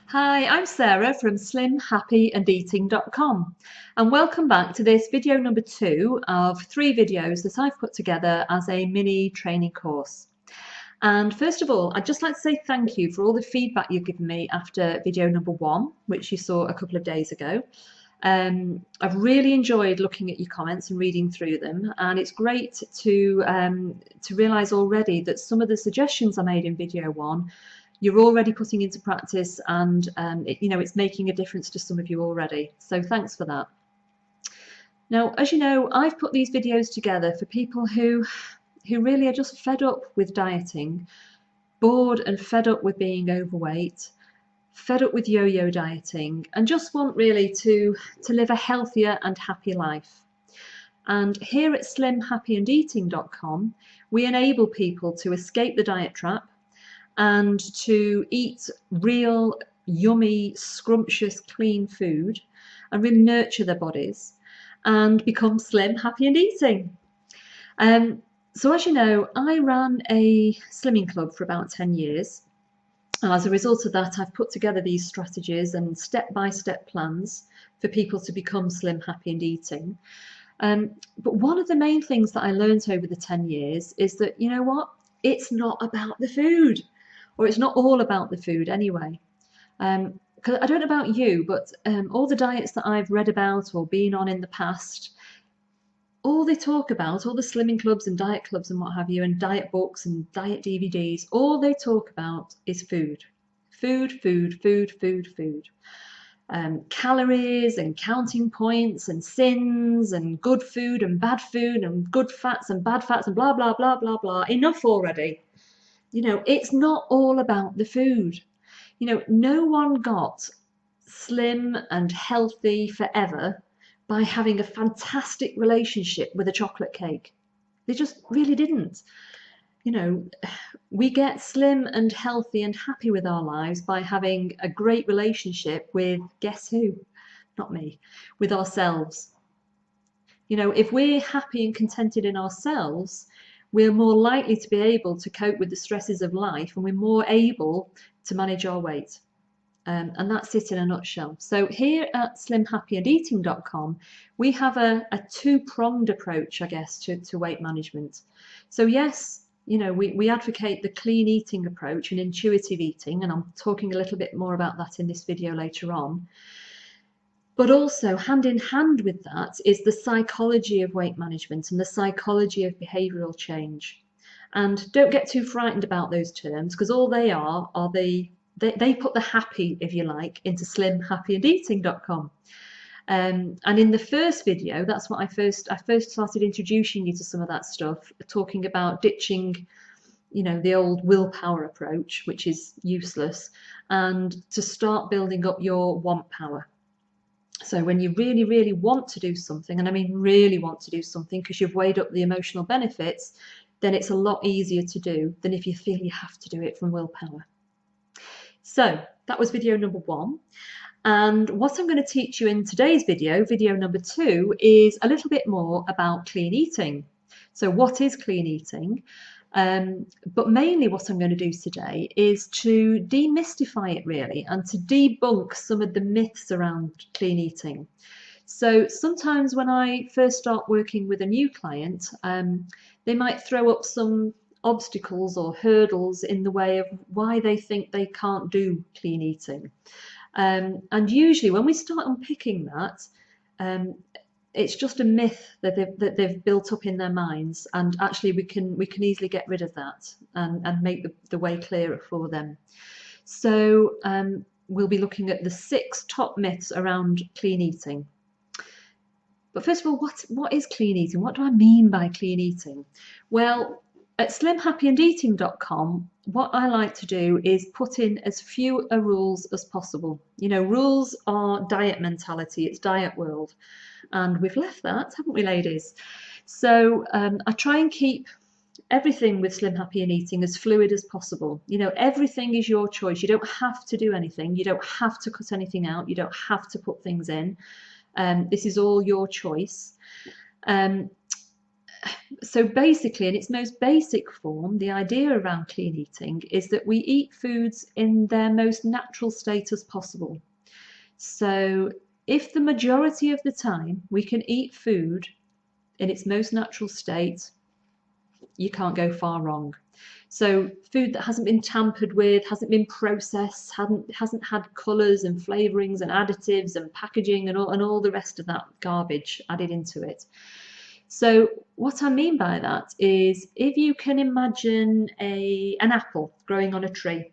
Hi, I'm Sarah from slimhappyandeating.com and welcome back to this video number 2 of 3 videos that I've put together as a mini training course. And first of all, I'd just like to say thank you for all the feedback you've given me after video number 1, which you saw a couple of days ago. I've really enjoyed looking at your comments and reading through them, and it's great to realise already that some of the suggestions I made in video 1 you're already putting into practice, and it's making a difference to some of you already. So thanks for that. Now, as you know, I've put these videos together for people who really are just fed up with dieting, bored and fed up with being overweight, fed up with yo-yo dieting, and just want really to live a healthier and happier life. And here at slimhappyandeating.com, we enable people to escape the diet trap and to eat real, yummy, scrumptious, clean food and really nurture their bodies and become slim, happy and eating. So as you know, I ran a slimming club for about 10 years. And as a result of that, I've put together these strategies and step-by-step plans for people to become slim, happy and eating. But one of the main things that I learned over the 10 years is that, you know what, it's not about the food. Or it's not all about the food anyway. Because I don't know about you, but all the diets that I've read about or been on in the past, all they talk about, all the slimming clubs and diet clubs and what have you, and diet books and diet DVDs, all they talk about is food. Food, food, food, food, food. Calories and counting points and sins and good food and good fats and bad fats and blah, blah, blah, blah, blah. Enough already. You know, it's not all about the food. You know, no one got slim and healthy forever by having a fantastic relationship with a chocolate cake. They just really didn't. You know, we get slim and healthy and happy with our lives by having a great relationship with, guess who? Not me, with ourselves. You know, if we're happy and contented in ourselves, we're more likely to be able to cope with the stresses of life, and we're more able to manage our weight. And that's it in a nutshell. So here at slimhappyandeating.com, we have a two-pronged approach, I guess, to weight management. So yes, you know, we advocate the clean eating approach and intuitive eating, and I'm talking a little bit more about that in this video later on. But also hand in hand with that is the psychology of weight management and the psychology of behavioural change. And don't get too frightened about those terms, because all they are they put the happy, if you like, into slimhappyandeating.com. And in the first video, that's what I first started introducing you to some of that stuff, talking about ditching, you know, the old willpower approach, which is useless, and to start building up your want power. So when you really, really want to do something, and I mean really want to do something because you've weighed up the emotional benefits, then it's a lot easier to do than if you feel you have to do it from willpower. So that was video number 1. And what I'm going to teach you in today's video, video number 2, is a little bit more about clean eating. So what is clean eating? But mainly what I'm going to do today is to demystify it really, and to debunk some of the myths around clean eating. So sometimes when I first start working with a new client, they might throw up some obstacles or hurdles in the way of why they think they can't do clean eating. And usually when we start unpicking that, it's just a myth that they've built up in their minds, and actually we can easily get rid of that and make the way clearer for them. So we'll be looking at the 6 top myths around clean eating. But first of all, what is clean eating? What do I mean by clean eating? Well, at slimhappyandeating.com, what I like to do is put in as few rules as possible. You know, rules are diet mentality, it's diet world. And we've left that, haven't we, ladies? So I try and keep everything with Slim, Happy and Eating as fluid as possible. You know, everything is your choice. You don't have to do anything. You don't have to cut anything out. You don't have to put things in. This is all your choice. So basically, in its most basic form, the idea around clean eating is that we eat foods in their most natural state as possible. So if the majority of the time we can eat food in its most natural state, you can't go far wrong. So food that hasn't been tampered with, hasn't been processed, hasn't had colours and flavourings and additives and packaging and all the rest of that garbage added into it. So what I mean by that is, if you can imagine an apple growing on a tree,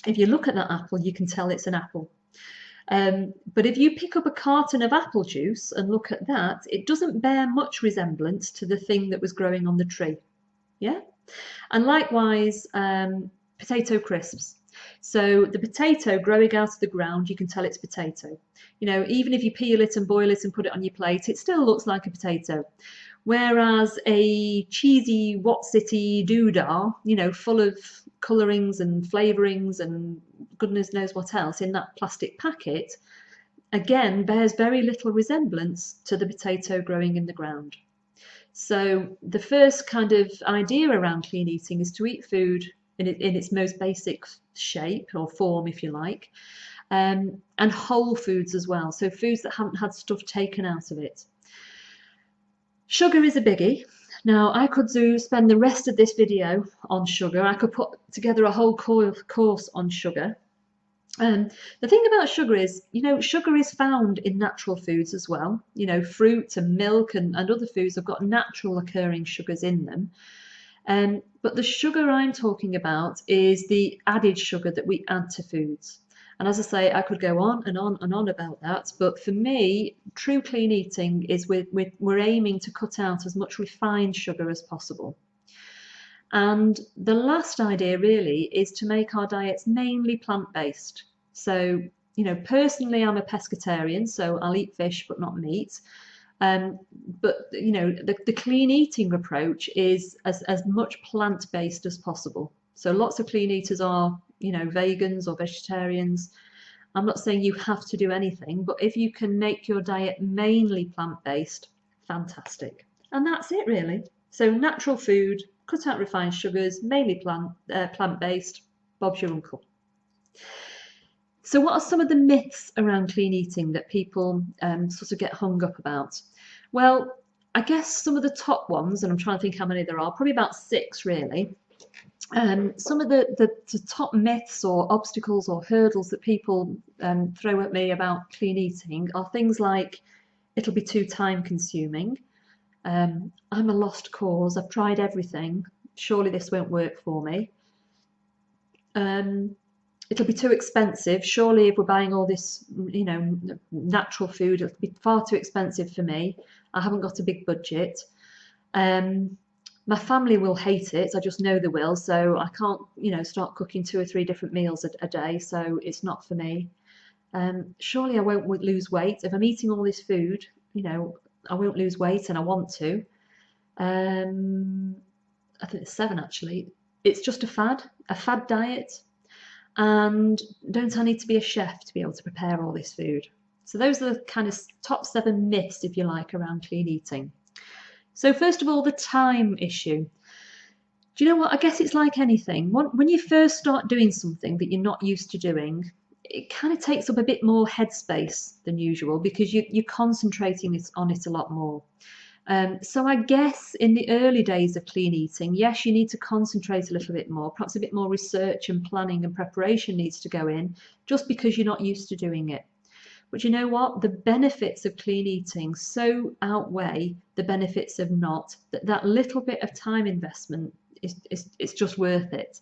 if you look at that apple, you can tell it's an apple. But if you pick up a carton of apple juice and look at that, it doesn't bear much resemblance to the thing that was growing on the tree. Yeah? And likewise, potato crisps. So the potato growing out of the ground, you can tell it's potato. You know, even if you peel it and boil it and put it on your plate, it still looks like a potato. Whereas a cheesy What-City doodah, you know, full of colourings and flavourings and goodness knows what else in that plastic packet, again, bears very little resemblance to the potato growing in the ground. So the first kind of idea around clean eating is to eat food in its most basic shape or form, if you like, and whole foods as well. So foods that haven't had stuff taken out of it. Sugar is a biggie. Now, I could spend the rest of this video on sugar. I could put together a whole course on sugar. The thing about sugar is, you know, sugar is found in natural foods as well. You know, fruit and milk and other foods have got natural occurring sugars in them. But the sugar I'm talking about is the added sugar that we add to foods. And as I say, I could go on and on and on about that. But for me, true clean eating is we're aiming to cut out as much refined sugar as possible. And the last idea really is to make our diets mainly plant-based. So, you know, personally, I'm a pescatarian, so I'll eat fish but not meat. But, you know, the clean eating approach is as much plant-based as possible. So lots of clean eaters are, you know, vegans or vegetarians. I'm not saying you have to do anything, but if you can make your diet mainly plant-based, fantastic. And that's it really. So natural food, cut out refined sugars, mainly plant-based, Bob's your uncle. So what are some of the myths around clean eating that people sort of get hung up about? Well, I guess some of the top ones, and I'm trying to think how many there are, probably about 6 really. Some of the top myths or obstacles or hurdles that people throw at me about clean eating are things like, it'll be too time consuming. I'm a lost cause, I've tried everything, surely this won't work for me. It'll be too expensive, surely if we're buying all this, you know, natural food, it'll be far too expensive for me, I haven't got a big budget. My family will hate it, I just know they will, so I can't, you know, start cooking 2 or 3 different meals a day, so it's not for me. Surely I won't lose weight. If I'm eating all this food, you know, I won't lose weight and I want to. I think it's 7 actually. It's just a fad diet. And don't I need to be a chef to be able to prepare all this food? So those are the kind of top 7 myths, if you like, around clean eating. So first of all, the time issue. Do you know what? I guess it's like anything. When you first start doing something that you're not used to doing, it kind of takes up a bit more headspace than usual because you're concentrating on it a lot more. So I guess in the early days of clean eating, yes, you need to concentrate a little bit more. Perhaps a bit more research and planning and preparation needs to go in just because you're not used to doing it. But you know what? The benefits of clean eating so outweigh the benefits of not, that little bit of time investment is just worth it.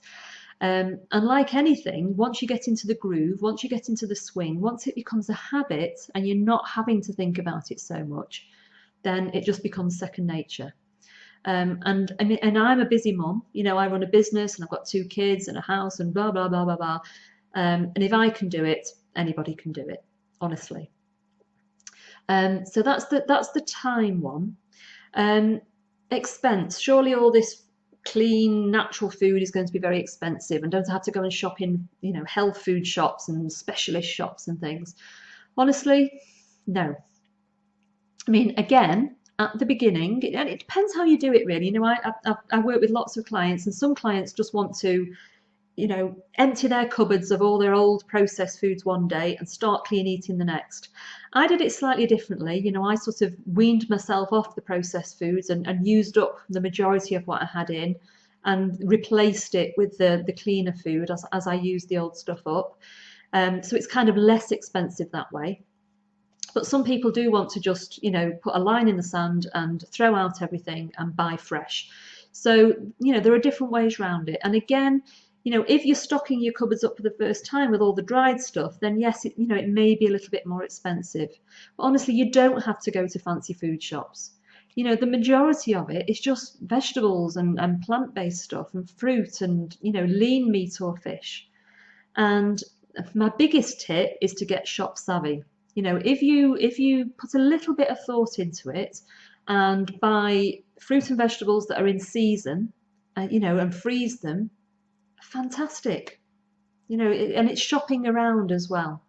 And like anything, once you get into the groove, once you get into the swing, once it becomes a habit and you're not having to think about it so much, then it just becomes second nature. And I'm a busy mum, you know, I run a business and I've got 2 kids and a house and blah, blah, blah, blah, blah. And if I can do it, anybody can do it, honestly. So that's the time one. Expense, surely all this clean, natural food is going to be very expensive and don't have to go and shop in, you know, health food shops and specialist shops and things. Honestly, no. I mean, again, at the beginning, and it depends how you do it really. I work with lots of clients, and some clients just want to, empty their cupboards of all their old processed foods one day and start clean eating the next. I did it slightly differently. I sort of weaned myself off the processed foods and used up the majority of what I had in and replaced it with the cleaner food as I used the old stuff up. So it's kind of less expensive that way. But some people do want to just, put a line in the sand and throw out everything and buy fresh. So, there are different ways around it. And again, if you're stocking your cupboards up for the first time with all the dried stuff, then yes, it may be a little bit more expensive. But honestly, you don't have to go to fancy food shops. The majority of it is just vegetables and plant-based stuff and fruit and, lean meat or fish. And my biggest tip is to get shop savvy. If you put a little bit of thought into it and buy fruit and vegetables that are in season, and freeze them, fantastic. And it's shopping around as well.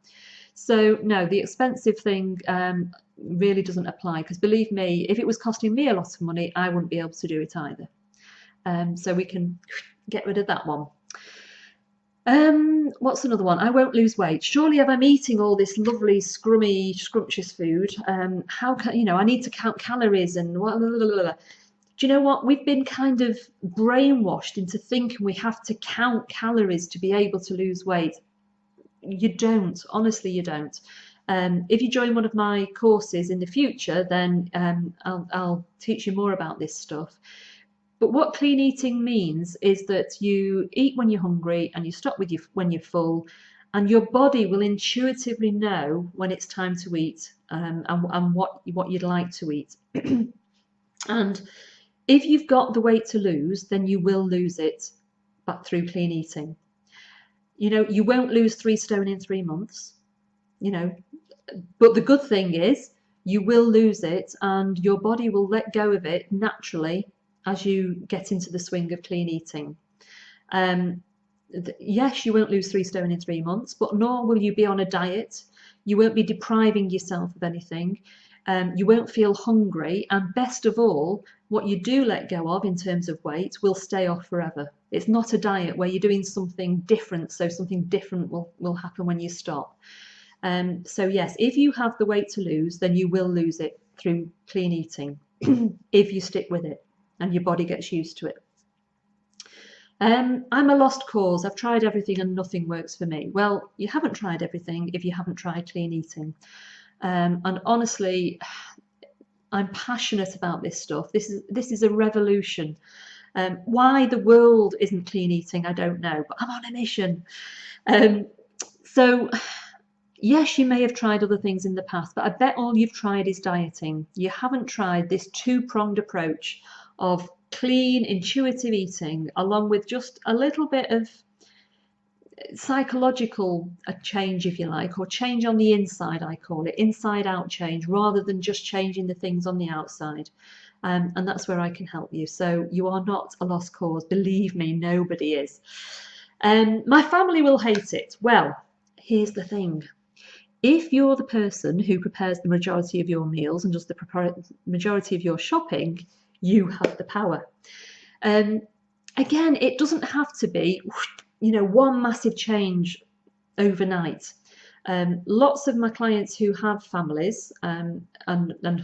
So no, the expensive thing really doesn't apply, because believe me, if it was costing me a lot of money, I wouldn't be able to do it either. So we can get rid of that one. What's another one? I won't lose weight. Surely if I'm eating all this lovely, scrummy, scrumptious food, how can, I need to count calories and blah, blah, blah, blah. Do you know what? We've been kind of brainwashed into thinking we have to count calories to be able to lose weight. You don't. Honestly, you don't. If you join one of my courses in the future, then I'll teach you more about this stuff. But what clean eating means is that you eat when you're hungry and you stop when you're full, and your body will intuitively know when it's time to eat, and what you'd like to eat. And if you've got the weight to lose, then you will lose it, but through clean eating. You won't lose 3 stone in 3 months, but the good thing is you will lose it, and your body will let go of it naturally as you get into the swing of clean eating. Yes, you won't lose 3 stone in 3 months, but nor will you be on a diet. You won't be depriving yourself of anything. You won't feel hungry, and best of all, what you do let go of in terms of weight will stay off forever. It's not a diet where you're doing something different, so something different will happen when you stop. So yes, if you have the weight to lose, then you will lose it through clean eating if you stick with it and your body gets used to it. I'm a lost cause. I've tried everything and nothing works for me. Well, you haven't tried everything if you haven't tried clean eating. And honestly, I'm passionate about this stuff. This is a revolution. Why the world isn't clean eating, I don't know, but I'm on a mission. So yes, you may have tried other things in the past, but I bet all you've tried is dieting. You haven't tried this two-pronged approach of clean, intuitive eating, along with just a little bit of psychological change, if you like, or change on the inside, I call it, inside out change, rather than just changing the things on the outside. And that's where I can help you. So you are not a lost cause. Believe me, nobody is. My family will hate it. Well, here's the thing. If you're the person who prepares the majority of your meals and does the majority of your shopping, you have the power. Again, it doesn't have to be, one massive change overnight. Lots of my clients who have families and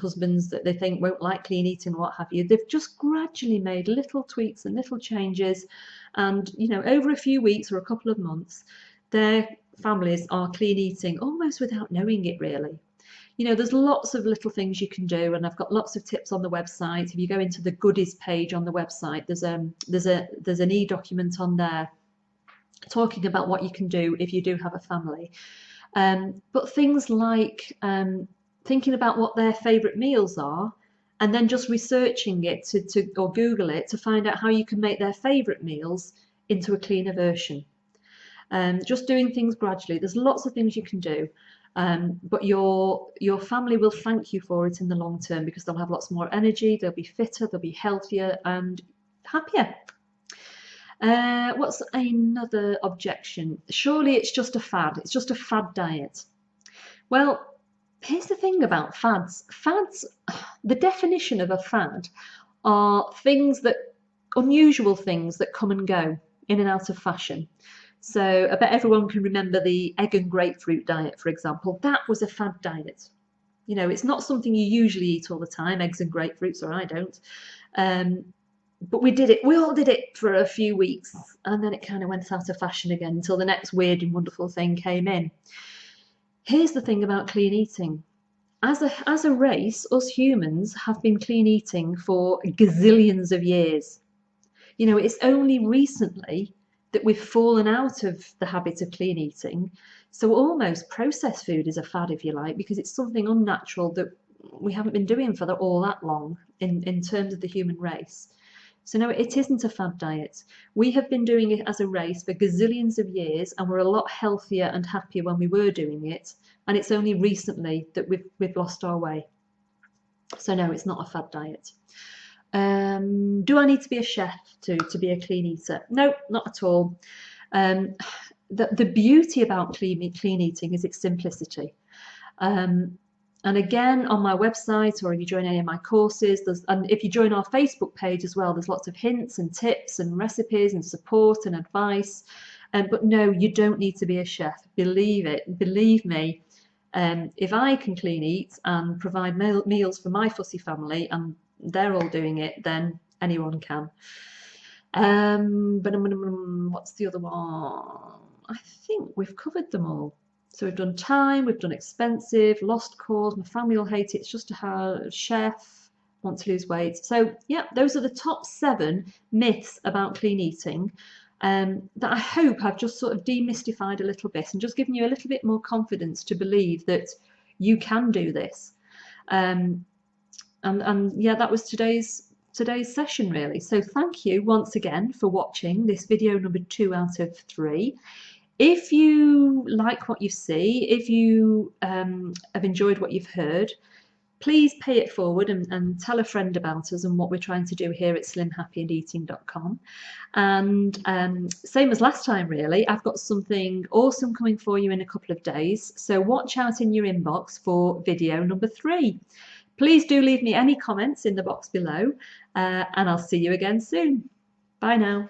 husbands that they think won't like clean eating, what have you, they've just gradually made little tweaks and little changes, and over a few weeks or a couple of months, their families are clean eating almost without knowing it, really. There's lots of little things you can do, and I've got lots of tips on the website. If you go into the goodies page on the website, there's an e-document on there talking about what you can do if you do have a family. But things like thinking about what their favourite meals are, and then just researching it or Google it to find out how you can make their favourite meals into a cleaner version. Just doing things gradually. There's lots of things you can do. But your family will thank you for it in the long term, because they'll have lots more energy, they'll be fitter, they'll be healthier and happier. What's another objection? Surely it's just a fad. It's just a fad diet. Well, Here's the thing about fads. Fads, the definition of a fad are things that, unusual things that come and go in and out of fashion. So I bet everyone can remember the egg and grapefruit diet, for example. That was a fad diet. You know, it's not something you usually eat all the time, eggs and grapefruits, or I don't. Um, but we did it, we all did it for a few weeks, and then it kind of went out of fashion again until the next weird and wonderful thing came in. Here's the thing about clean eating. As a race, us humans have been clean eating for gazillions of years. You know, it's only recently that we've fallen out of the habit of clean eating. So almost processed food is a fad, if you like, because it's something unnatural that we haven't been doing for all that long in terms of the human race. So no, it isn't a fad diet. We have been doing it as a race for gazillions of years, and we're a lot healthier and happier when we were doing it. And it's only recently that we've lost our way. So no, it's not a fad diet. Do I need to be a chef to be a clean eater? No, not at all. The beauty about clean eating is its simplicity. And again, on my website, or if you join any of my courses, and if you join our Facebook page as well, there's lots of hints and tips and recipes and support and advice. But no, you don't need to be a chef. Believe it, believe me. If I can clean eat and provide meals for my fussy family, and they're all doing it, then anyone can. But what's the other one? I think we've covered them all. So we've done time, we've done expensive, lost cause, my family will hate it, it's just a chef, want to lose weight. So yeah, those are the top 7 myths about clean eating that I hope I've just sort of demystified a little bit and just given you a little bit more confidence to believe that you can do this. And yeah, that was today's session really. So thank you once again for watching this video number 2 out of 3. If you like what you see, if you have enjoyed what you've heard, please pay it forward and tell a friend about us and what we're trying to do here at slimhappyandeating.com. And same as last time really, I've got something awesome coming for you in a couple of days. So watch out in your inbox for video number 3. Please do leave me any comments in the box below, and I'll see you again soon. Bye now.